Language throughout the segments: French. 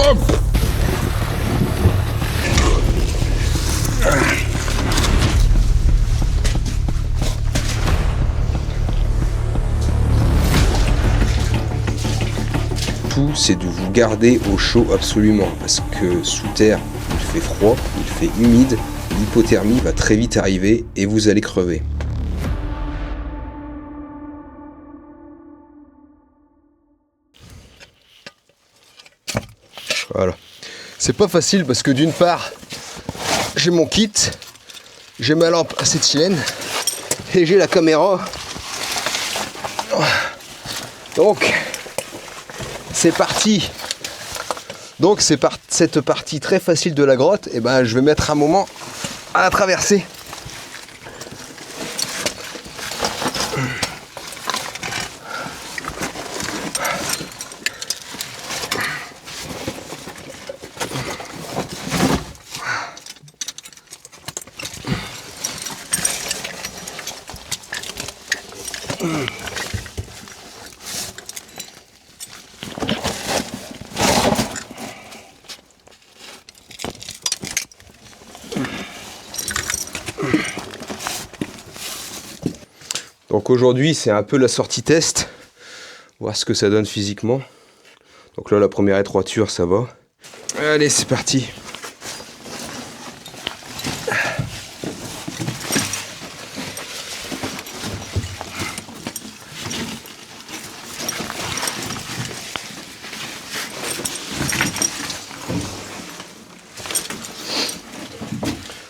Tout, c'est de vous garder au chaud absolument, parce que sous terre, il fait froid, il fait humide, l'hypothermie va très vite arriver et vous allez crever. Voilà. C'est pas facile parce que d'une part, j'ai mon kit, j'ai ma lampe acétylène et j'ai la caméra. Donc, c'est parti. Donc, cette partie très facile de la grotte, et ben, je vais mettre un moment à la traverser. Donc aujourd'hui c'est un peu la sortie test, voir ce que ça donne physiquement. Donc là la première étroiture ça va. Allez c'est parti.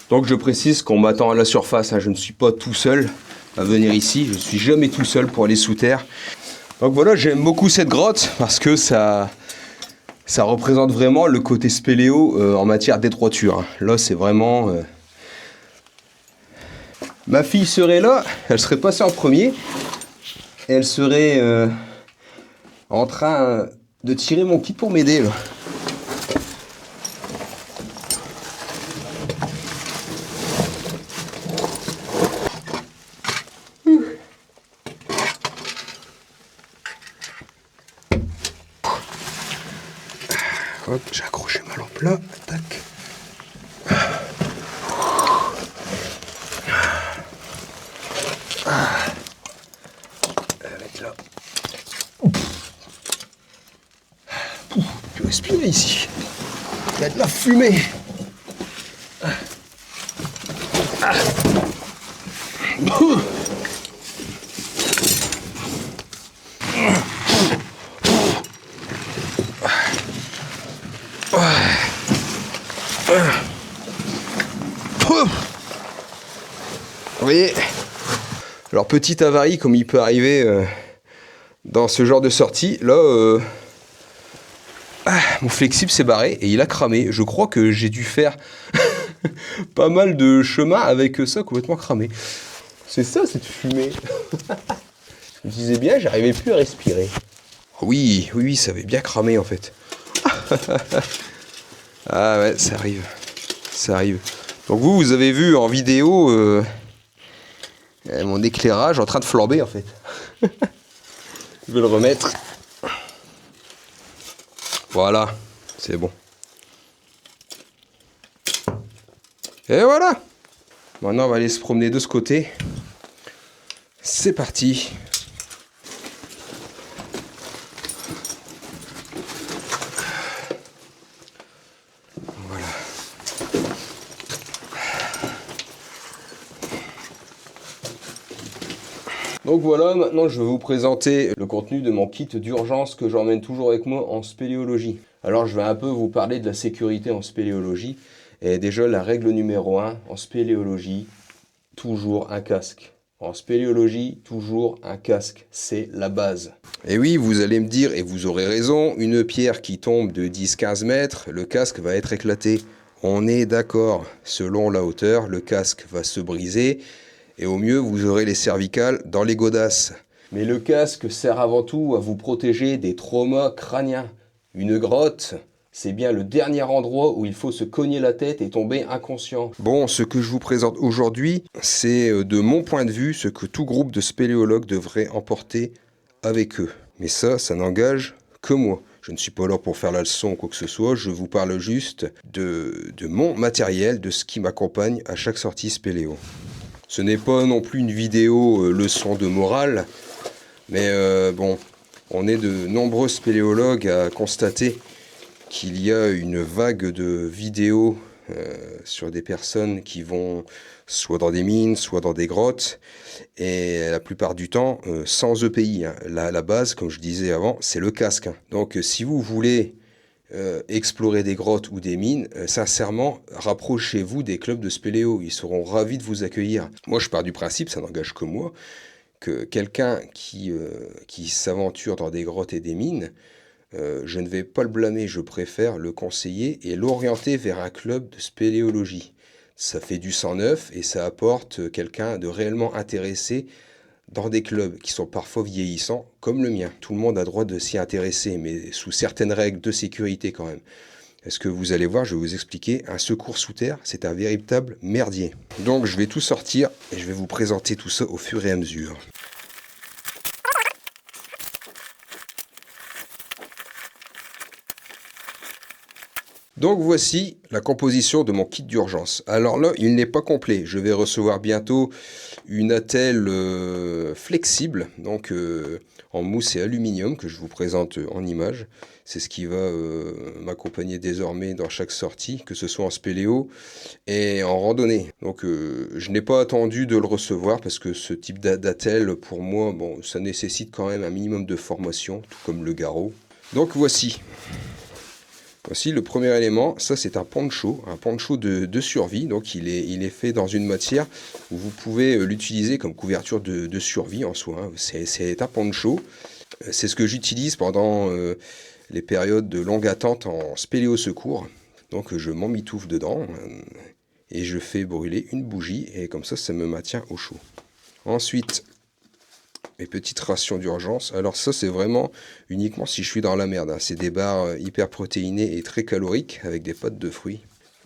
Donc je précise qu'on m'attend à la surface, hein. Je ne suis pas tout seul à venir ici, je ne suis jamais tout seul pour aller sous terre. Donc voilà, j'aime beaucoup cette grotte parce que ça représente vraiment le côté spéléo en matière d'étroiture. Là c'est vraiment... Ma fille serait là, elle serait passée en premier, et elle serait en train de tirer mon kit pour m'aider là. Hop, j'ai accroché ma lampe là, tac. Elle va mettre là. Je peux respirer ici. Il y a de la fumée. Vous voyez, alors petite avarie comme il peut arriver dans ce genre de sortie, là mon flexible s'est barré et il a cramé. Je crois que j'ai dû faire pas mal de chemin avec ça complètement cramé. C'est ça cette fumée. Je me disais bien, j'arrivais plus à respirer. Oui, ça avait bien cramé en fait. Ah ouais, ça arrive. Ça arrive. Donc vous avez vu en vidéo mon éclairage en train de flamber en fait. Je vais le remettre. Voilà, c'est bon. Et voilà. Maintenant on va aller se promener de ce côté. C'est parti. Voilà. Donc voilà, maintenant je vais vous présenter le contenu de mon kit d'urgence que j'emmène toujours avec moi en spéléologie. Alors je vais un peu vous parler de la sécurité en spéléologie. Et déjà la règle numéro 1 en spéléologie, toujours un casque. En spéléologie, toujours un casque, c'est la base. Et oui, vous allez me dire, et vous aurez raison, une pierre qui tombe de 10-15 mètres, le casque va être éclaté. On est d'accord, selon la hauteur, le casque va se briser. Et au mieux, vous aurez les cervicales dans les godasses. Mais le casque sert avant tout à vous protéger des traumas crâniens. Une grotte, c'est bien le dernier endroit où il faut se cogner la tête et tomber inconscient. Bon, ce que je vous présente aujourd'hui, c'est de mon point de vue ce que tout groupe de spéléologues devrait emporter avec eux. Mais ça n'engage que moi. Je ne suis pas là pour faire la leçon ou quoi que ce soit, je vous parle juste de mon matériel, de ce qui m'accompagne à chaque sortie spéléo. Ce n'est pas non plus une vidéo leçon de morale, mais bon, on est de nombreux spéléologues à constater qu'il y a une vague de vidéos sur des personnes qui vont soit dans des mines, soit dans des grottes, et la plupart du temps sans EPI. Hein. La base, comme je disais avant, c'est le casque. Hein. Donc si vous voulez explorer des grottes ou des mines, sincèrement, rapprochez-vous des clubs de spéléo. Ils seront ravis de vous accueillir. Moi, je pars du principe, ça n'engage que moi, que quelqu'un qui s'aventure dans des grottes et des mines, je ne vais pas le blâmer, je préfère le conseiller et l'orienter vers un club de spéléologie. Ça fait du sang neuf et ça apporte quelqu'un de réellement intéressé dans des clubs qui sont parfois vieillissants, comme le mien. Tout le monde a droit de s'y intéresser, mais sous certaines règles de sécurité quand même. Est-ce que vous allez voir, je vais vous expliquer, un secours sous terre, c'est un véritable merdier. Donc je vais tout sortir et je vais vous présenter tout ça au fur et à mesure. Donc voici la composition de mon kit d'urgence. Alors là, il n'est pas complet. Je vais recevoir bientôt une attelle flexible, donc en mousse et aluminium, que je vous présente en image. C'est ce qui va m'accompagner désormais dans chaque sortie, que ce soit en spéléo et en randonnée. Donc je n'ai pas attendu de le recevoir parce que ce type d'attelle, pour moi, bon, ça nécessite quand même un minimum de formation, tout comme le garrot. Donc voici. Voici le premier élément, ça c'est un poncho de survie, donc il est fait dans une matière où vous pouvez l'utiliser comme couverture de survie en soi, hein. C'est un poncho, c'est ce que j'utilise pendant les périodes de longue attente en spéléo secours, donc je m'emmitouffe dedans et je fais brûler une bougie et comme ça me maintient au chaud. Ensuite, mes petites rations d'urgence. Alors ça, c'est vraiment uniquement si je suis dans la merde. Hein. C'est des barres hyper protéinées et très caloriques avec des pâtes de fruits.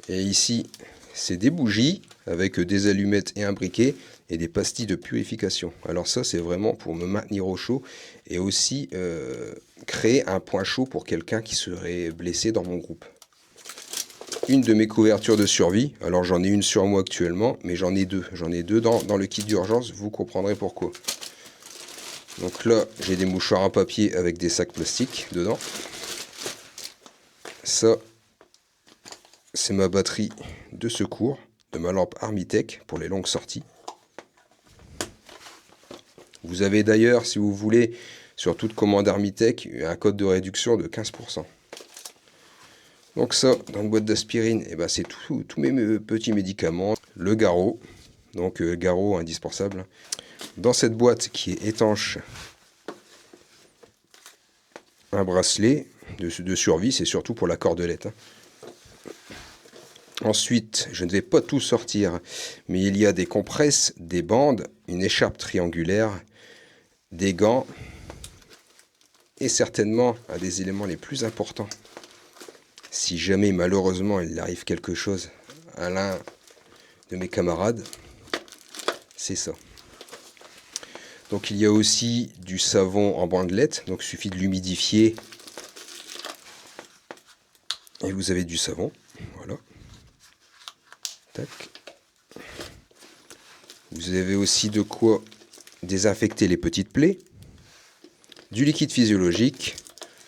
Et ici, c'est des bougies avec des allumettes et un briquet et des pastilles de purification. Alors ça, c'est vraiment pour me maintenir au chaud et aussi créer un point chaud pour quelqu'un qui serait blessé dans mon groupe. Une de mes couvertures de survie. Alors j'en ai une sur moi actuellement, mais j'en ai deux. J'en ai deux dans le kit d'urgence. Vous comprendrez pourquoi. Donc là, j'ai des mouchoirs en papier avec des sacs plastiques dedans. Ça, c'est ma batterie de secours de ma lampe Armitech pour les longues sorties. Vous avez d'ailleurs, si vous voulez, sur toute commande Armitech, un code de réduction de 15%. Donc ça, dans une boîte d'aspirine, eh ben, c'est tous mes petits médicaments. Le garrot, donc garrot indispensable. Dans cette boîte qui est étanche, un bracelet de survie, c'est surtout pour la cordelette. Hein. Ensuite, je ne vais pas tout sortir, mais il y a des compresses, des bandes, une écharpe triangulaire, des gants, et certainement un des éléments les plus importants. Si jamais malheureusement il arrive quelque chose à l'un de mes camarades, c'est ça. Donc il y a aussi du savon en bandelette, donc il suffit de l'humidifier et vous avez du savon, voilà. Tac. Vous avez aussi de quoi désinfecter les petites plaies, du liquide physiologique,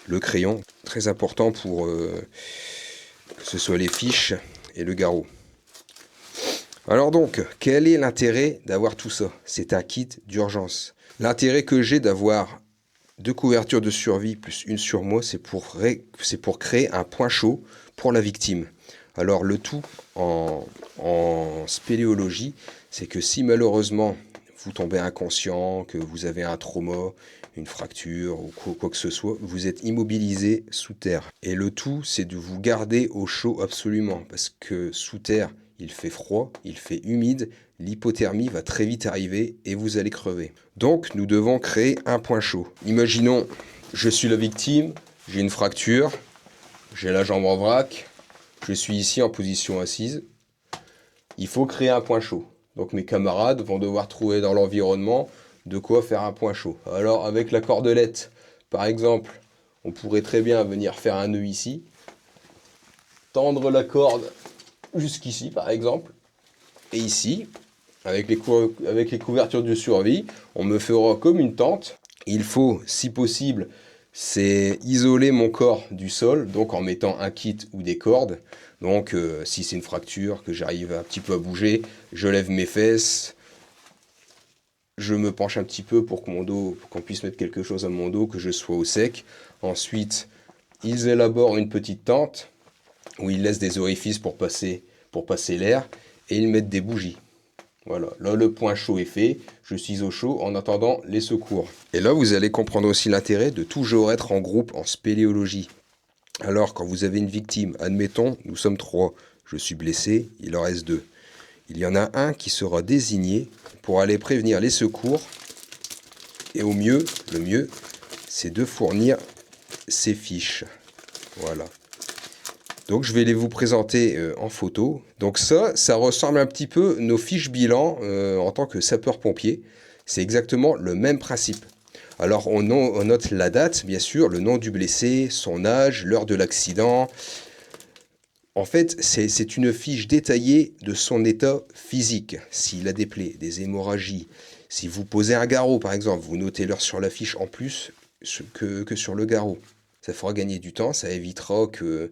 le crayon, très important pour que ce soit les fiches et le garrot. Alors donc, quel est l'intérêt d'avoir tout ça? C'est un kit d'urgence. L'intérêt que j'ai d'avoir deux couvertures de survie plus une sur moi, c'est pour créer un point chaud pour la victime. Alors le tout en spéléologie, c'est que si malheureusement vous tombez inconscient, que vous avez un trauma, une fracture ou quoi que ce soit, vous êtes immobilisé sous terre. Et le tout, c'est de vous garder au chaud absolument, parce que sous terre, il fait froid, il fait humide, l'hypothermie va très vite arriver et vous allez crever. Donc nous devons créer un point chaud. Imaginons, je suis la victime, j'ai une fracture, j'ai la jambe en vrac, je suis ici en position assise. Il faut créer un point chaud. Donc mes camarades vont devoir trouver dans l'environnement de quoi faire un point chaud. Alors avec la cordelette, par exemple, On pourrait très bien venir faire un nœud ici, tendre la corde jusqu'ici par exemple, et ici, avec les couvertures de survie, on me fera comme une tente. Il faut, si possible, c'est isoler mon corps du sol, donc en mettant un kit ou des cordes. Donc si c'est une fracture, que j'arrive un petit peu à bouger, je lève mes fesses, je me penche un petit peu pour que mon dos, pour qu'on puisse mettre quelque chose à mon dos, que je sois au sec. Ensuite, ils élaborent une petite tente où ils laissent des orifices pour passer l'air et ils mettent des bougies. Voilà, là le point chaud est fait, je suis au chaud en attendant les secours. Et là vous allez comprendre aussi l'intérêt de toujours être en groupe en spéléologie. Alors quand vous avez une victime, admettons, nous sommes 3, je suis blessé, il en reste 2. Il y en a un qui sera désigné pour aller prévenir les secours. Et au mieux, le mieux, c'est de fournir ses fiches. Voilà. Donc je vais les vous présenter en photo. Donc ça ressemble un petit peu nos fiches bilan en tant que sapeur-pompier. C'est exactement le même principe. Alors on note la date, bien sûr, le nom du blessé, son âge, l'heure de l'accident. En fait, c'est une fiche détaillée de son état physique. S'il a des plaies, des hémorragies, si vous posez un garrot par exemple, vous notez l'heure sur la fiche en plus que sur le garrot. Ça fera gagner du temps, ça évitera que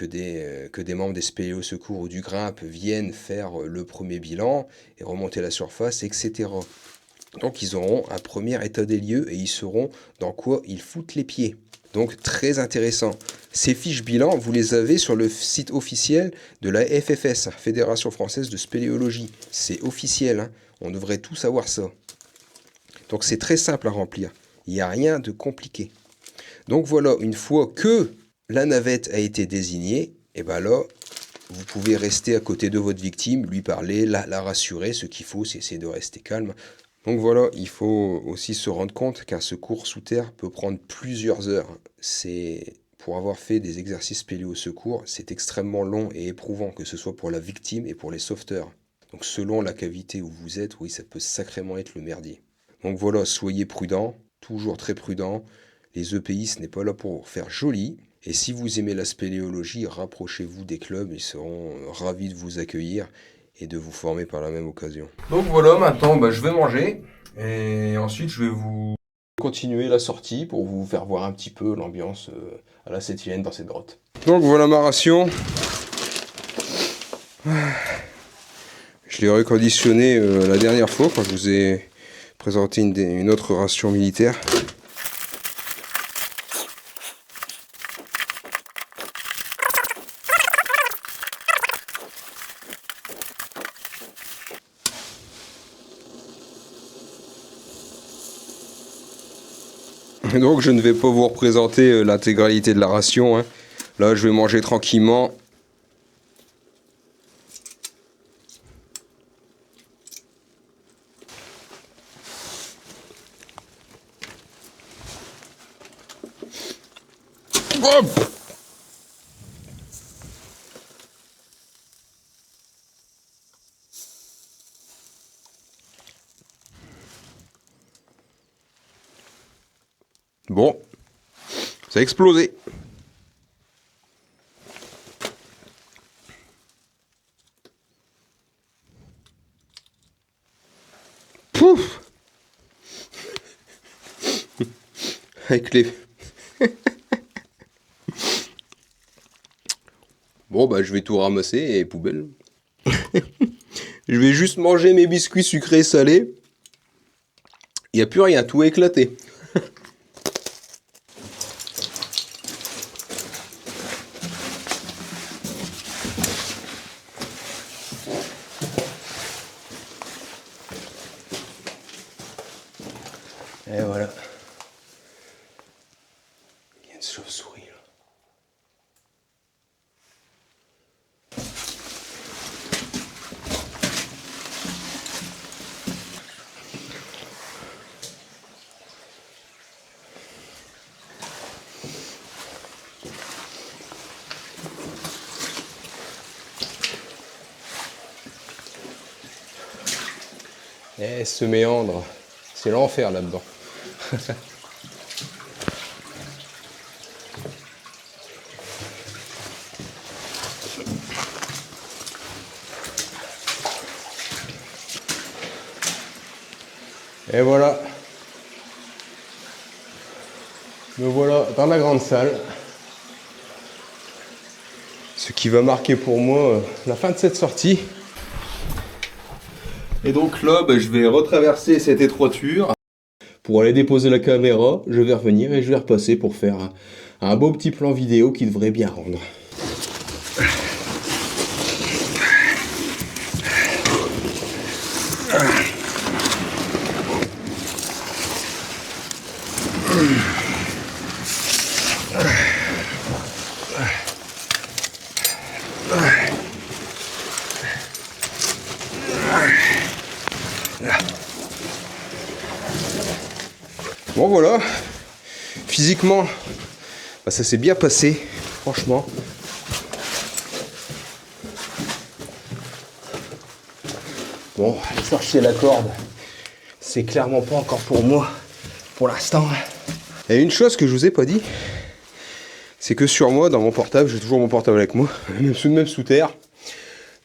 des membres des spéléo secours ou du grimpe viennent faire le premier bilan et remonter la surface, etc. Donc ils auront un premier état des lieux et ils sauront dans quoi ils foutent les pieds. Donc très intéressant. Ces fiches bilan, vous les avez sur le site officiel de la FFS, Fédération Française de Spéléologie. C'est officiel, hein. On devrait tous savoir ça. Donc c'est très simple à remplir. Il n'y a rien de compliqué. Donc voilà, une fois que la navette a été désignée, et bien là, vous pouvez rester à côté de votre victime, lui parler, la rassurer. Ce qu'il faut, c'est essayer de rester calme. Donc voilà, il faut aussi se rendre compte qu'un secours sous terre peut prendre plusieurs heures. Pour avoir fait des exercices spéléo secours, c'est extrêmement long et éprouvant, que ce soit pour la victime et pour les sauveteurs. Donc selon la cavité où vous êtes, oui, ça peut sacrément être le merdier. Donc voilà, soyez prudents, toujours très prudents. Les EPI, ce n'est pas là pour faire joli. Et si vous aimez la spéléologie, rapprochez-vous des clubs, ils seront ravis de vous accueillir et de vous former par la même occasion. Donc voilà, maintenant je vais manger et ensuite je vais vous continuer la sortie pour vous faire voir un petit peu l'ambiance à la Sétienne dans cette grotte. Donc voilà ma ration. Je l'ai reconditionnée la dernière fois quand je vous ai présenté une autre ration militaire. Donc je ne vais pas vous représenter l'intégralité de la ration, hein. Là je vais manger tranquillement. Hop! Bon, ça a explosé. Pouf! Avec les... Bon, je vais tout ramasser et poubelle. Je vais juste manger mes biscuits sucrés salés. Il n'y a plus rien, tout est éclaté. Et voilà. Il y a une chauve-souris là. Eh, ce méandre, c'est l'enfer là-dedans. Et voilà. Me voilà dans la grande salle. Ce qui va marquer pour moi la fin de cette sortie. Et donc là, je vais retraverser cette étroiture pour aller déposer la caméra. Je vais revenir et je vais repasser pour faire un beau petit plan vidéo qui devrait bien rendre. Bon voilà, physiquement, ça s'est bien passé, franchement. Bon, sortir la corde, c'est clairement pas encore pour moi, pour l'instant. Et une chose que je vous ai pas dit, c'est que sur moi, dans mon portable, j'ai toujours mon portable avec moi, même sous terre,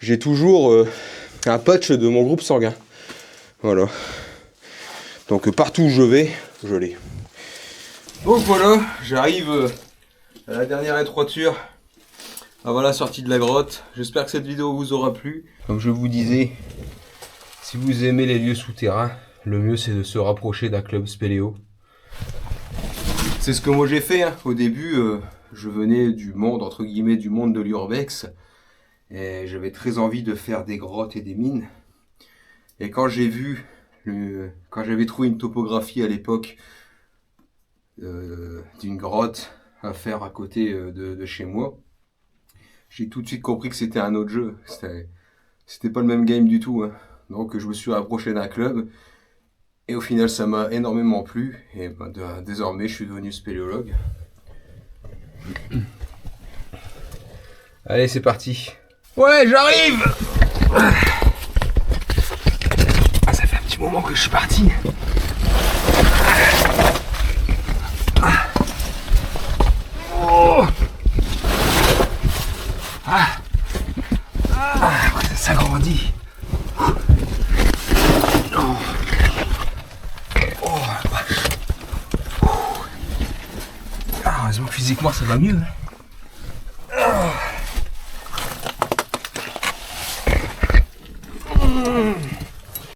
j'ai toujours un patch de mon groupe sanguin. Voilà. Donc partout où je vais, je l'ai. Donc voilà, j'arrive à la dernière étroiture avant la sortie de la grotte. J'espère que cette vidéo vous aura plu. Comme je vous disais, si vous aimez les lieux souterrains, le mieux c'est de se rapprocher d'un club spéléo. C'est ce que moi j'ai fait, hein. Au début, je venais du monde, entre guillemets, du monde de l'urbex. Et j'avais très envie de faire des grottes et des mines. Et quand j'ai vu, quand j'avais trouvé une topographie à l'époque d'une grotte à faire à côté de chez moi, j'ai tout de suite compris que c'était un autre jeu. C'était pas le même game du tout, hein. Donc je me suis rapproché d'un club et au final ça m'a énormément plu et désormais je suis devenu spéléologue. Allez, c'est parti. Ouais, j'arrive. Ça fait un petit moment que je suis parti. Oh. Ça s'agrandit. Heureusement physiquement ça va mieux, hein.